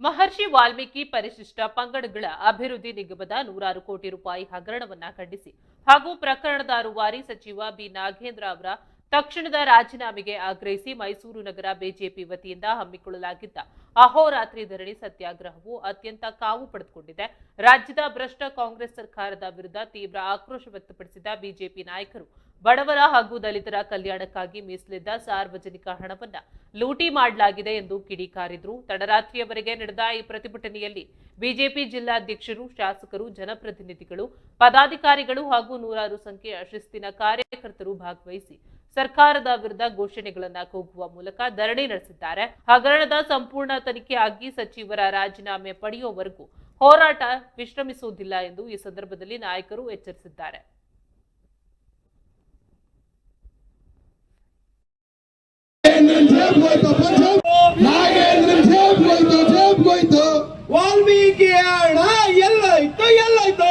ಮಹರ್ಷಿ ವಾಲ್ಮೀಕಿ ಪರಿಶಿಷ್ಟ ಪಂಗಡಗಳ ಅಭಿವೃದ್ಧಿ ನಿಗಮದ 100 ಕೋಟಿ ರೂಪಾಯಿ ಹಗರಣವನ್ನ ಖಂಡಿಸಿ ಹಾಗೂ ಪ್ರಕರಣದ ರೂವಾರಿ ಸಚಿವ ಬಿ ನಾಗೇಂದ್ರ ಅವರ ತಕ್ಷಣದ ರಾಜೀನಾಮೆಗೆ ಆಗ್ರಹಿಸಿ ಮೈಸೂರು ನಗರ ಬಿಜೆಪಿ ವತಿಯಿಂದ ಹಮ್ಮಿಕೊಳ್ಳಲಾಗಿದ್ದ ಅಹೋರಾತ್ರಿ ಧರಣಿ ಸತ್ಯಾಗ್ರಹವು ಅತ್ಯಂತ ಕಾವು ಪಡೆದುಕೊಂಡಿದೆ. ರಾಜ್ಯದ ಭ್ರಷ್ಟ ಕಾಂಗ್ರೆಸ್ ಸರ್ಕಾರದ ವಿರುದ್ಧ ತೀವ್ರ ಆಕ್ರೋಶ ವ್ಯಕ್ತಪಡಿಸಿದ ಬಿಜೆಪಿ ನಾಯಕರು ಬಡವರ ಹಾಗೂ ದಲಿತರ ಕಲ್ಯಾಣಕ್ಕಾಗಿ ಮೀಸಲಿದ್ದ ಸಾರ್ವಜನಿಕ ಹಣವನ್ನ ಲೂಟಿ ಮಾಡಲಾಗಿದೆ ಎಂದು ಕಿಡಿಕಾರಿದ್ರು. ತಡರಾತ್ರಿಯವರೆಗೆ ನಡೆದ ಈ ಪ್ರತಿಭಟನೆಯಲ್ಲಿ ಬಿಜೆಪಿ ಜಿಲ್ಲಾಧ್ಯಕ್ಷರು, ಶಾಸಕರು, ಜನಪ್ರತಿನಿಧಿಗಳು, ಪದಾಧಿಕಾರಿಗಳು ಹಾಗೂ ನೂರಾರು ಸಂಖ್ಯೆಯ ಶಿಸ್ತಿನ ಕಾರ್ಯಕರ್ತರು ಭಾಗವಹಿಸಿ ಸರ್ಕಾರದ ವಿರುದ್ಧ ಘೋಷಣೆಗಳನ್ನ ಕೂಗುವ ಮೂಲಕ ಧರಣಿ ನಡೆಸಿದ್ದಾರೆ. ಹಗರಣದ ಸಂಪೂರ್ಣ ತನಿಖೆಯಾಗಿ ಸಚಿವರ ರಾಜೀನಾಮೆ ಪಡೆಯುವವರೆಗೂ ಹೋರಾಟ ವಿಶ್ರಮಿಸುವುದಿಲ್ಲ ಎಂದು ಈ ಸಂದರ್ಭದಲ್ಲಿ ನಾಯಕರು ಎಚ್ಚರಿಸಿದ್ದಾರೆ. ವಾಲ್ಮೀಕಿ ಹಣ ಎಲ್ಲಾಯ್ತು